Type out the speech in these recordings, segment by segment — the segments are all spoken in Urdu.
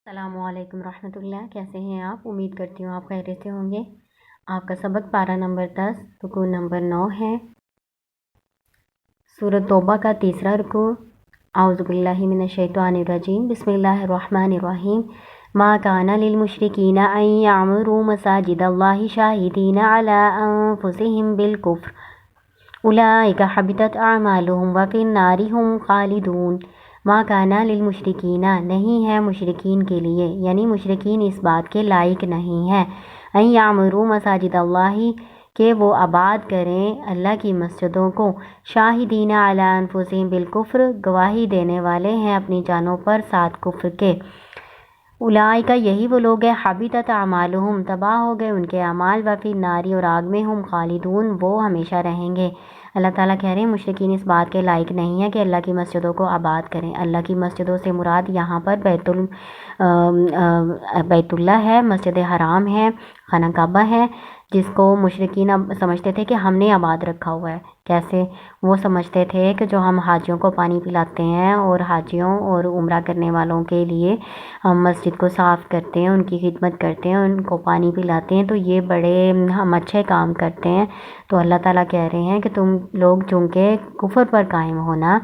السلام علیکم رحمۃ اللہ، کیسے ہیں آپ؟ امید کرتی ہوں آپ خیریت سے ہوں گے۔ آپ کا سبق پارہ نمبر 10 رکوع نمبر 9 ہے، سورۃ توبہ کا تیسرا رکوع۔ اعوذ باللہ من الشیطان الرجیم، بسم اللہ الرحمن الرحیم۔ ما کان للمشرکین ان یعمروا مساجد اللہ شاہدین علی انفسہم بالکفر اولئک حبطت اعمالہم وفی النار ہم خالدون۔ ما کانا للمشرکین، نہیں ہے مشرکین کے لیے، یعنی مشرکین اس بات کے لائق نہیں ہے، ان یعمروا مساجد اللہ، کہ وہ آباد کریں اللہ کی مسجدوں کو، شاہدین علی انفسہم بالکفر، گواہی دینے والے ہیں اپنی جانوں پر ساتھ کفر کے۔ اولئک، یہی وہ لوگ ہیں، حبطت اعمالہم، تباہ ہو گئے ان کے اعمال، وفی النار، اور آگ میں، ہم خالدون، وہ ہمیشہ رہیں گے۔ اللہ تعالیٰ کہہ رہے ہیں مشرکین اس بات کے لائق نہیں ہے کہ اللہ کی مسجدوں کو آباد کریں۔ اللہ کی مسجدوں سے مراد یہاں پر بیت اللہ ہے، مسجد حرام ہے، خانہ کعبہ ہے، جس کو مشرکین اب سمجھتے تھے کہ ہم نے آباد رکھا ہوا ہے۔ کیسے؟ وہ سمجھتے تھے کہ جو ہم حاجیوں کو پانی پلاتے ہیں اور حاجیوں اور عمرہ کرنے والوں کے لیے ہم مسجد کو صاف کرتے ہیں، ان کی خدمت کرتے ہیں، ان کو پانی پلاتے ہیں، تو یہ بڑے ہم اچھے کام کرتے ہیں۔ تو اللہ تعالیٰ کہہ رہے ہیں کہ تم لوگ چونکہ کفر پر قائم ہونا،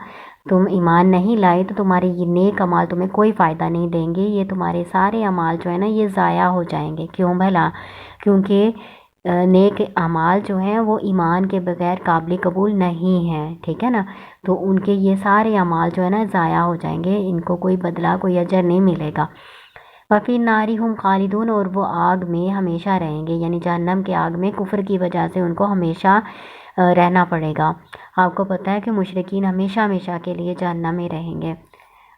تم ایمان نہیں لائے، تو تمہارے یہ نیک اعمال تمہیں کوئی فائدہ نہیں دیں گے، یہ تمہارے سارے اعمال جو ہے نا یہ ضائع ہو جائیں گے۔ کیوں بھلا؟ کیونکہ نیک اعمال جو ہیں وہ ایمان کے بغیر قابل قبول نہیں ہیں، ٹھیک ہے نا؟ تو ان کے یہ سارے اعمال جو ہے نا ضائع ہو جائیں گے، ان کو کوئی بدلہ، کوئی اجر نہیں ملے گا۔ وفی النار ہم خالدون، اور وہ آگ میں ہمیشہ رہیں گے، یعنی جہنم کے آگ میں کفر کی وجہ سے ان کو ہمیشہ رہنا پڑے گا۔ آپ کو پتہ ہے کہ مشرکین ہمیشہ ہمیشہ کے لیے جہنم میں رہیں گے۔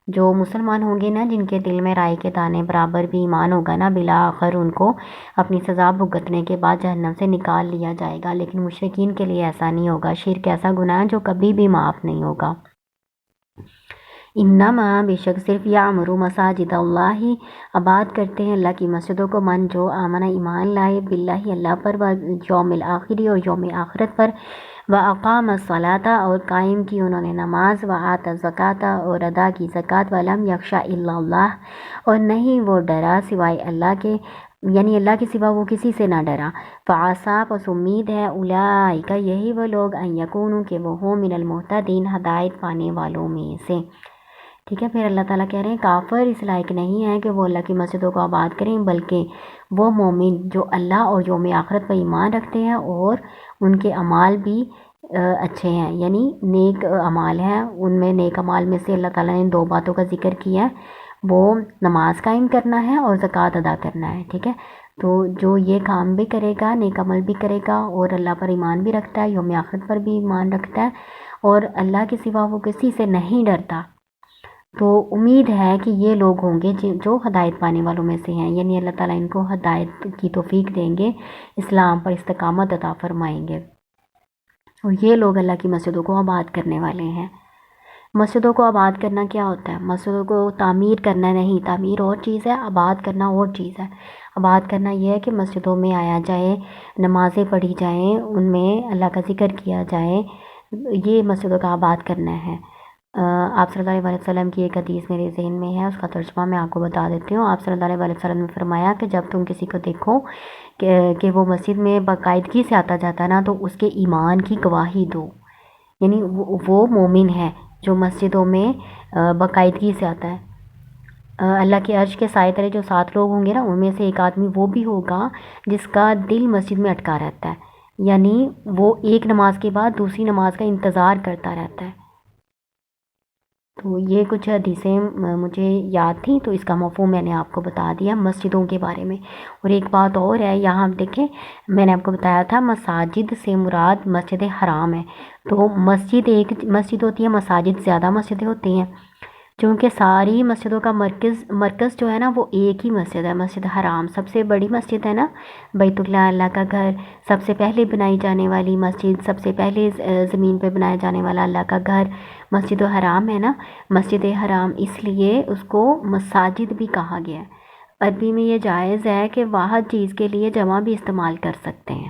جو مسلمان ہوں گے نا، جن کے دل میں رائی کے دانے برابر بھی ایمان ہوگا نا، بالآخر ان کو اپنی سزا بھگتنے کے بعد جہنم سے نکال لیا جائے گا، لیکن مشرکین کے لیے ایسا نہیں ہوگا۔ شرک ایسا گناہ ہے جو کبھی بھی معاف نہیں ہوگا۔ انما، بے شک، صرف یعمروا مساجد اللہ، آباد کرتے ہیں اللہ کی مسجدوں کو، من جو آمنہ ایمان لائے، باللہ اللہ پر، و یوم الآخر، اور یوم آخرت پر، واقام الصلاۃ، اور قائم کی انہوں نے نماز، وآت الزکوٰۃ، اور ادا کی زکوٰۃ، ولم یخشى الا اللہ، اور نہیں وہ ڈرا سوائے اللہ کے، یعنی اللہ کے سوا وہ کسی سے نہ ڈرا۔ فعسیٰ، پس امید ہے، اولئک، یہی وہ لوگ، ان یکونوا، کہ وہ ہوں، من المہتدین، ہدایت پانے والوں میں سے۔ ٹھیک ہے، پھر اللہ تعالیٰ کہہ رہے ہیں کافر اس لائق نہیں ہے کہ وہ اللہ کی مسجدوں کو آباد کریں، بلکہ وہ مومن جو اللہ اور یوم آخرت پر ایمان رکھتے ہیں اور ان کے اعمال بھی اچھے ہیں، یعنی نیک اعمال ہیں۔ ان میں نیک اعمال میں سے اللہ تعالیٰ نے 2 باتوں کا ذکر کیا ہے، وہ نماز قائم کرنا ہے اور زکوٰۃ ادا کرنا ہے، ٹھیک ہے؟ تو جو یہ کام بھی کرے گا، نیک عمل بھی کرے گا، اور اللہ پر ایمان بھی رکھتا ہے، یوم آخرت پر بھی ایمان رکھتا ہے، اور اللہ کے سوا وہ کسی سے نہیں ڈرتا، تو امید ہے کہ یہ لوگ ہوں گے جو ہدایت پانے والوں میں سے ہیں، یعنی اللہ تعالیٰ ان کو ہدایت کی توفیق دیں گے، اسلام پر استقامت عطا فرمائیں گے، اور یہ لوگ اللہ کی مسجدوں کو آباد کرنے والے ہیں۔ مسجدوں کو آباد کرنا کیا ہوتا ہے؟ مسجدوں کو تعمیر کرنا نہیں، تعمیر اور چیز ہے، آباد کرنا اور چیز ہے۔ آباد کرنا یہ ہے کہ مسجدوں میں آیا جائے، نمازیں پڑھی جائیں، ان میں اللہ کا ذکر کیا جائے، یہ مسجدوں کا آباد کرنا ہے۔ آپ صلی اللہ علیہ وسلم کی ایک حدیث میرے ذہن میں ہے، اس کا ترجمہ میں آپ کو بتا دیتی ہوں۔ آپ صلی اللہ علیہ وسلم نے فرمایا کہ جب تم کسی کو دیکھو کہ وہ مسجد میں باقاعدگی سے آتا جاتا ہے نا، تو اس کے ایمان کی گواہی دو، یعنی وہ مومن ہے جو مسجدوں میں باقاعدگی سے آتا ہے۔ اللہ کے عرش کے سائے تلے جو 7 لوگ ہوں گے نا، ان میں سے ایک آدمی وہ بھی ہوگا جس کا دل مسجد میں اٹکا رہتا ہے، یعنی وہ ایک نماز کے بعد دوسری نماز کا انتظار کرتا رہتا ہے۔ تو یہ کچھ حدیثیں مجھے یاد تھیں، تو اس کا مفہوم میں نے آپ کو بتا دیا مسجدوں کے بارے میں۔ اور ایک بات اور ہے، یہاں دیکھیں، میں نے آپ کو بتایا تھا مساجد سے مراد مسجد حرام ہے، تو مسجد ایک مسجد ہوتی ہے، مساجد زیادہ مسجدیں ہوتی ہیں، چونکہ ساری مسجدوں کا مرکز جو ہے نا وہ ایک ہی مسجد ہے، مسجد حرام سب سے بڑی مسجد ہے نا، بیت اللہ، اللہ کا گھر، سب سے پہلے بنائی جانے والی مسجد، سب سے پہلے زمین پہ بنایا جانے والا اللہ کا گھر مسجد حرام ہے نا، مسجد حرام، اس لیے اس کو مساجد بھی کہا گیا ہے۔ عربی میں یہ جائز ہے کہ واحد چیز کے لیے جمع بھی استعمال کر سکتے ہیں۔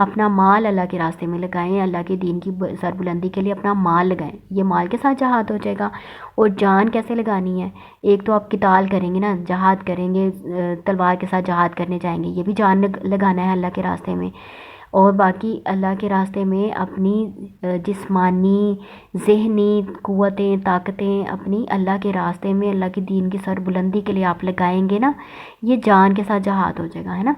اپنا مال اللہ کے راستے میں لگائیں، اللہ کے دین کی سربلندی کے لیے اپنا مال لگائیں، یہ مال کے ساتھ جہاد ہو جائے گا۔ اور جان کیسے لگانی ہے؟ ایک تو آپ قتال کریں گے نا، جہاد کریں گے، تلوار کے ساتھ جہاد کرنے جائیں گے، یہ بھی جان لگانا ہے اللہ کے راستے میں۔ اور باقی اللہ کے راستے میں اپنی جسمانی ذہنی قوتیں طاقتیں اپنی اللہ کے راستے میں اللہ کے دین کی سربلندی کے لیے آپ لگائیں گے نا، یہ جان کے ساتھ جہاد ہو جائے گا، ہے نا۔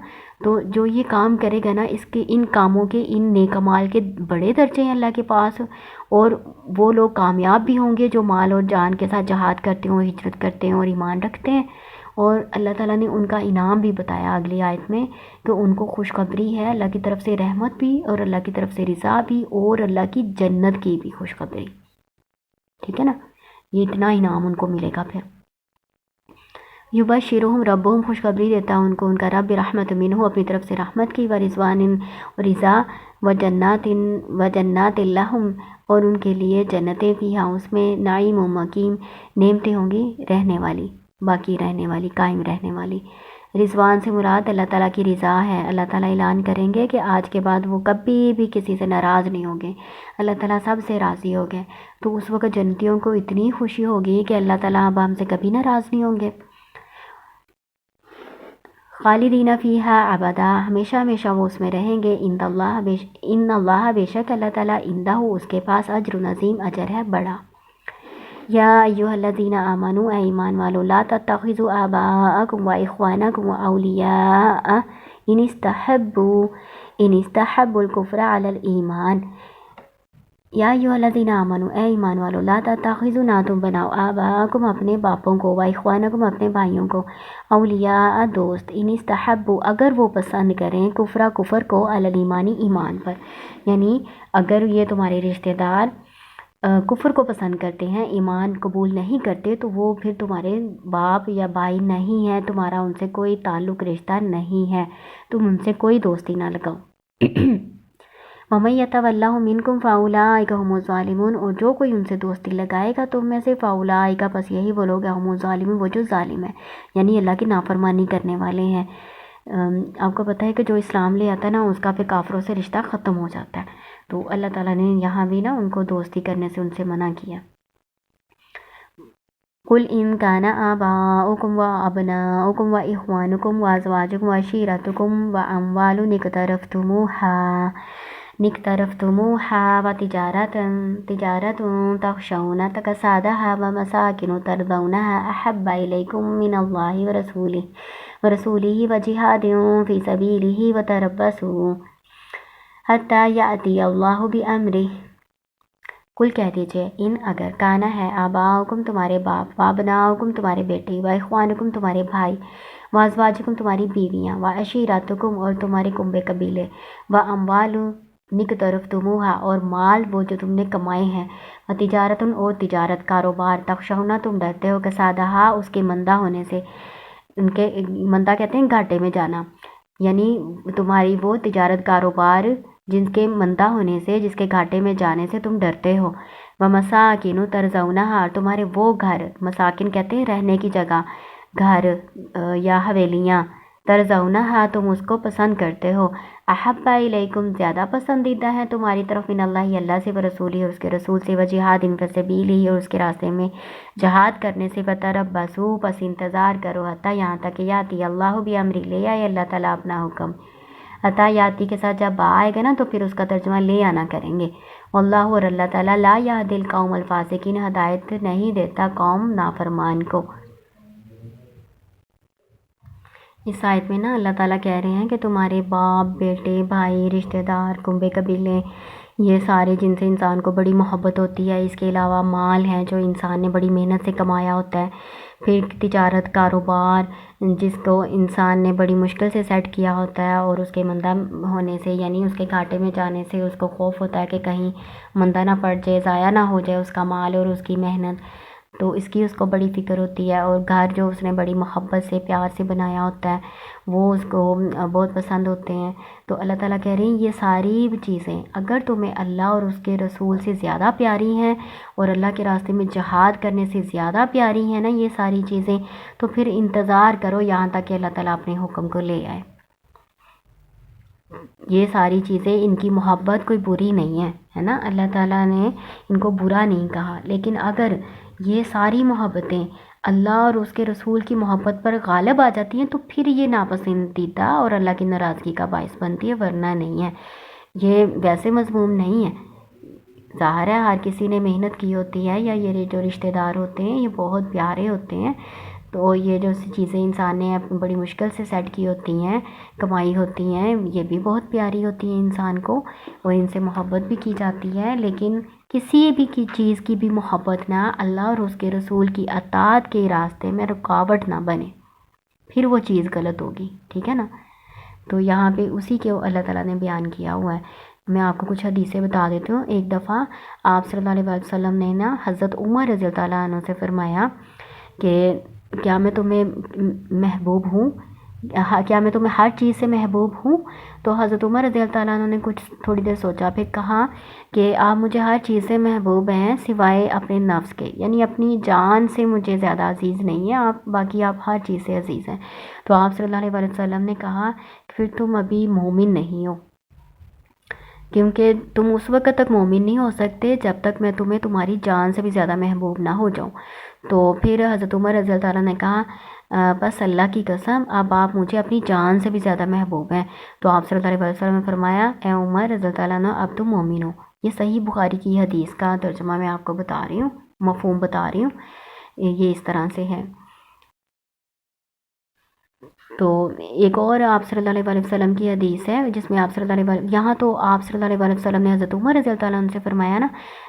تو جو یہ کام کرے گا نا، اس کے ان کاموں کے، ان نیک اعمال کے بڑے درجے ہیں اللہ کے پاس، اور وہ لوگ کامیاب بھی ہوں گے جو مال اور جان کے ساتھ جہاد کرتے ہوں، ہجرت کرتے ہیں اور ایمان رکھتے ہیں۔ اور اللہ تعالیٰ نے ان کا انعام بھی بتایا اگلی آیت میں کہ ان کو خوشخبری ہے اللہ کی طرف سے رحمت بھی، اور اللہ کی طرف سے رضا بھی، اور اللہ کی جنت کی بھی خوشخبری، ٹھیک ہے نا۔ یہ اتنا انعام ان کو ملے گا۔ پھر یبشرہم ربہم، خوشخبری دیتا ان کو ان کا رب، رحمت منہ، اپنی طرف سے رحمت کی، ورضوان اور رضا، وجنات لہم، اور ان کے لیے جنتیں فیہا، اس میں، نعیم و مقیم، نعمتیں ہوں گی رہنے والی، باقی رہنے والی، قائم رہنے والی۔ رضوان سے مراد اللہ تعالیٰ کی رضا ہے۔ اللہ تعالیٰ اعلان کریں گے کہ آج کے بعد وہ کبھی بھی کسی سے ناراض نہیں ہوں گے، اللہ تعالیٰ سب سے راضی ہو گئے۔ تو اس وقت جنتیوں کو اتنی خوشی ہوگی کہ اللہ تعالیٰ اب ہم سے کبھی ناراض نہیں ہوں گے۔ خالدین فیہا ابدا، ہمیشہ ہمیشہ وہ اس میں رہیں گے۔ ان اللہ، بے شک اللہ تعالیٰ، عندہ، اس کے پاس، اجر عظیم، اجر ہے بڑا۔ یا ایھا الذین آمنوا، اے ایمان والو، لا تتخذوا آباءکم و اخوانکم اولیاء ان استحبوا الکفر علی الایمان۔ یا ایھا الذین آمنوا، اے ایمان والو، لا تتخذوا، نہ تم بناؤ، آباءکم اپنے باپوں کو، و اخوانکم اپنے بھائیوں کو، اولیاء دوست، ان استحبوا، اگر وہ پسند کریں، کفر کو، علی الایمان، ایمان پر، یعنی اگر یہ تمہارے رشتہ دار کفر کو پسند کرتے ہیں، ایمان قبول نہیں کرتے، تو وہ پھر تمہارے باپ یا بھائی نہیں ہیں، تمہارا ان سے کوئی تعلق رشتہ نہیں ہے، تم ان سے کوئی دوستی نہ لگاؤ۔ وَمَن يَتَوَلَّهُم مِّنكُمْ فَأُولَٰئِكَ هُمُ الظَّالِمُونَ، اور جو کوئی ان سے دوستی لگائے گا تم میں سے، فَأُولَٰئِكَ، پس یہی وہ لوگ ہیں، هُمُ الظَّالِمُونَ، وہ جو ظالم ہیں، یعنی اللہ کی نافرمانی کرنے والے ہیں۔ آپ کو پتہ ہے کہ جو اسلام لے آتا ہے نا، اس کا پھر کافروں سے رشتہ ختم ہو جاتا ہے، تو اللہ تعالیٰ نے یہاں بھی نا ان کو دوستی کرنے سے ان سے منع کیا۔ قل ان کان آباؤکم و ابناؤکم و اخوانکم و ازواجکم و عشیرتکم و اموال اقترفتموها و تجارت تخشون کسادها و مساکن ترضونها احب الیکم من اللہ ورسولہ و جہاد فی سبیلہ وتربصوا حتی یأتی اللہ بامرہ۔ کل کہہ دیجئے، ان اگر، کانا ہے، آباؤکم تمہارے باپ، و ابناؤکم تمہارے بیٹے، و اخوانکم تمہارے بھائی، و ازواجکم تمہاری بیویاں، و عشیرتکم اور تمہارے کنبے قبیلے، و اموال اقترفتموہا اور مال وہ جو تم نے کمائے ہیں، و تجارت اور تجارت، کاروبار، تخشونا تم ڈرتے ہو، کسادہا اس کے مندہ ہونے سے، ان کے مندہ کہتے ہیں گھاٹے میں جانا، یعنی تمہاری وہ تجارت کاروبار جن کے مندہ ہونے سے، جس کے گھاٹے میں جانے سے تم ڈرتے ہو، وَمَسَاكِنُ تَرْضَوْنَهَا، تمہارے وہ گھر، مساکن کہتے ہیں رہنے کی جگہ، گھر یا حویلیاں، ترضونہا تم اس کو پسند کرتے ہو، احب الیکم زیادہ پسندیدہ ہے تمہاری طرف، من اللہ اللہ سے، ورسولہ اور اس کے رسول سے، وجہاد فی سبیلہ اور اس کے راستے میں جہاد کرنے سے، فتربصوا پس انتظار کرو، حتی یہاں تک کہ یاتی اللہ بامرہ، لے آئے اللہ تعالیٰ اپنا حکم۔ عطا یاتی کے ساتھ جب آئے گا نا تو پھر اس کا ترجمہ لے آنا کریں گے۔ واللہ اور اللہ تعالیٰ لا یہدی القوم الفاسقین، ہدایت نہیں دیتا قوم نافرمان کو۔ اس آیت میں نا اللہ تعالیٰ کہہ رہے ہیں کہ تمہارے باپ، بیٹے، بھائی، رشتہ دار، کنبے قبیلے، یہ سارے جن سے انسان کو بڑی محبت ہوتی ہے، اس کے علاوہ مال ہے جو انسان نے بڑی محنت سے کمایا ہوتا ہے، پھر تجارت کاروبار جس کو انسان نے بڑی مشکل سے سیٹ کیا ہوتا ہے، اور اس کے مندہ ہونے سے، یعنی اس کے گھاٹے میں جانے سے اس کو خوف ہوتا ہے کہ کہیں مندہ نہ پڑ جائے، ضائع نہ ہو جائے اس کا مال اور اس کی محنت، تو اس کی اس کو بڑی فکر ہوتی ہے، اور گھر جو اس نے بڑی محبت سے پیار سے بنایا ہوتا ہے وہ اس کو بہت پسند ہوتے ہیں۔ تو اللہ تعالیٰ کہہ رہے ہیں یہ ساری چیزیں اگر تمہیں اللہ اور اس کے رسول سے زیادہ پیاری ہیں، اور اللہ کے راستے میں جہاد کرنے سے زیادہ پیاری ہیں نا یہ ساری چیزیں، تو پھر انتظار کرو یہاں تک کہ اللہ تعالیٰ اپنے حکم کو لے آئے۔ یہ ساری چیزیں ان کی محبت کوئی بری نہیں ہے نا، اللہ تعالیٰ نے ان کو برا نہیں کہا، لیکن اگر یہ ساری محبتیں اللہ اور اس کے رسول کی محبت پر غالب آ جاتی ہیں تو پھر یہ ناپسندیدہ اور اللہ کی ناراضگی کا باعث بنتی ہے، ورنہ نہیں ہے۔ یہ ویسے مذموم نہیں ہے، ظاہر ہے ہر کسی نے محنت کی ہوتی ہے، یا یہ جو رشتہ دار ہوتے ہیں یہ بہت پیارے ہوتے ہیں، تو یہ جو چیزیں انسان نے بڑی مشکل سے سیٹ کی ہوتی ہیں، کمائی ہوتی ہیں، یہ بھی بہت پیاری ہوتی ہیں انسان کو، اور ان سے محبت بھی کی جاتی ہے، لیکن کسی بھی چیز کی بھی محبت نہ اللہ اور اس کے رسول کی اطاعت کے راستے میں رکاوٹ نہ بنے، پھر وہ چیز غلط ہوگی، ٹھیک ہے نا۔ تو یہاں پہ اسی کے اللہ تعالیٰ نے بیان کیا ہوا ہے۔ میں آپ کو کچھ حدیثیں بتا دیتی ہوں۔ ایک دفعہ آپ صلی اللہ علیہ وسلم نے نا حضرت عمر رضی اللہ تعالیٰ عنہ سے فرمایا کہ کیا میں تمہیں محبوب ہوں، کیا میں تمہیں ہر چیز سے محبوب ہوں؟ تو حضرت عمر رضی اللہ تعالیٰ عنہ نے کچھ تھوڑی دیر سوچا، پھر کہا کہ آپ مجھے ہر چیز سے محبوب ہیں سوائے اپنے نفس کے، یعنی اپنی جان سے مجھے زیادہ عزیز نہیں ہے آپ، باقی آپ ہر چیز سے عزیز ہیں۔ تو آپ صلی اللہ علیہ وسلم نے کہا پھر تم ابھی مومن نہیں ہو، کیونکہ تم اس وقت تک مومن نہیں ہو سکتے جب تک میں تمہیں تمہاری جان سے بھی زیادہ محبوب نہ ہو جاؤں۔ تو پھر حضرت عمر رضی اللہ تعالیٰ نے کہا بس اللہ کی قسم اب آپ مجھے اپنی جان سے بھی زیادہ محبوب ہیں۔ تو آپ صلی اللہ علیہ وسلم نے فرمایا اے عمر رضی اللہ تعالیٰ عنہ اب تم مومن ہو۔ یہ صحیح بخاری کی حدیث کا ترجمہ میں آپ کو بتا رہی ہوں، مفہوم بتا رہی ہوں، یہ اس طرح سے ہے۔ تو ایک اور آپ صلی اللہ علیہ وسلم کی حدیث ہے جس میں آپ صلی اللہ علیہ وسلم، یہاں تو آپ صلی اللہ علیہ وسلم نے حضرت عمر رضی اللہ تعالیٰ عنہ سے فرمایا نا،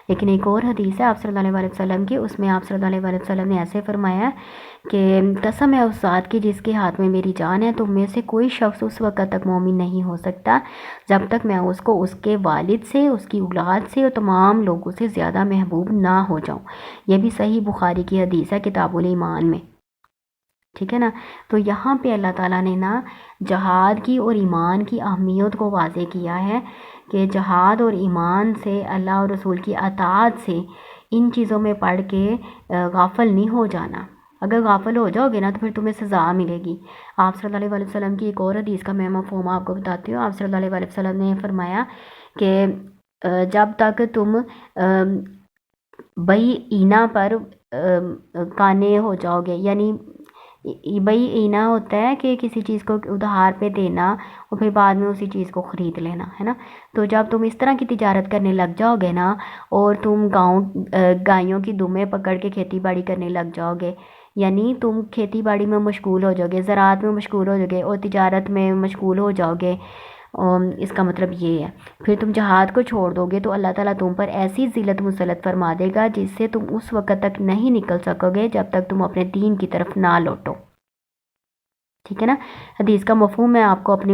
لیکن ایک اور حدیث ہے آپ صلی اللہ علیہ وسلم کی، اس میں آپ صلی اللہ علیہ وسلم نے ایسے فرمایا کہ قسم ہے اس ذات کی جس کے ہاتھ میں میری جان ہے، تم میں سے کوئی شخص اس وقت تک مومن نہیں ہو سکتا جب تک میں اس کو اس کے والد سے، اس کی اولاد سے اور تمام لوگوں سے زیادہ محبوب نہ ہو جاؤں۔ یہ بھی صحیح بخاری کی حدیث ہے کتاب الایمان میں، ٹھیک ہے نا۔ تو یہاں پہ اللہ تعالیٰ نے نا جہاد کی اور ایمان کی اہمیت کو واضح کیا ہے کہ جہاد اور ایمان سے، اللہ اور رسول کی اطاعت سے، ان چیزوں میں پڑھ کے غافل نہیں ہو جانا۔ اگر غافل ہو جاؤ گے نا تو پھر تمہیں سزا ملے گی۔ آپ صلی اللہ علیہ وسلم کی ایک اور حدیث کا میں مفہوم آپ کو بتاتی ہوں۔ آپ صلی اللہ علیہ وسلم نے فرمایا کہ جب تک تم بئی اینا پر کانے ہو جاؤ گے، یعنی بئی اینا ہوتا ہے کہ کسی چیز کو ادھار پہ دینا اور پھر بعد میں اسی چیز کو خرید لینا، ہے نا۔ تو جب تم اس طرح کی تجارت کرنے لگ جاؤ گے نا، اور تم گایوں کی دمیں پکڑ کے کھیتی باڑی کرنے لگ جاؤ گے، یعنی تم کھیتی باڑی میں مشغول ہو جاؤ گے، زراعت میں مشغول ہو جاؤ گے اور تجارت میں مشغول ہو جاؤ گے، اس کا مطلب یہ ہے پھر تم جہاد کو چھوڑ دو گے تو اللہ تعالیٰ تم پر ایسی ذلت مسلط فرما دے گا جس سے تم اس وقت تک نہیں نکل سکو گے جب تک تم اپنے دین کی طرف نہ لوٹو، ٹھیک ہے نا۔ حدیث کا مفہوم میں آپ کو اپنے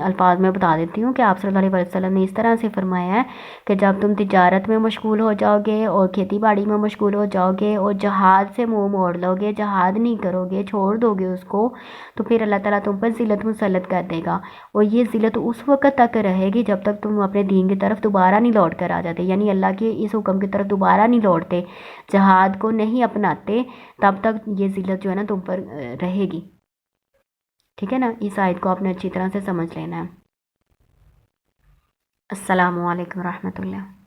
الفاظ میں بتا دیتی ہوں کہ آپ صلی اللہ علیہ وسلم نے اس طرح سے فرمایا ہے کہ جب تم تجارت میں مشغول ہو جاؤ گے اور کھیتی باڑی میں مشغول ہو جاؤ گے اور جہاد سے منہ موڑ لو گے، جہاد نہیں کرو گے، چھوڑ دو گے اس کو، تو پھر اللہ تعالیٰ تم پر ذلت مسلط کر دے گا، اور یہ ذلت اس وقت تک رہے گی جب تک تم اپنے دین کی طرف دوبارہ نہیں لوٹ کر آ جاتے، یعنی اللہ کے اس حکم کی طرف دوبارہ نہیں لوٹتے، جہاد کو نہیں اپناتے، تب تک یہ ذلت جو ہے نا تم پر رہے گی، ٹھیک ہے نا۔ اس آیت کو آپ نے اچھی طرح سے سمجھ لینا ہے۔ السلام علیکم ورحمۃ اللہ۔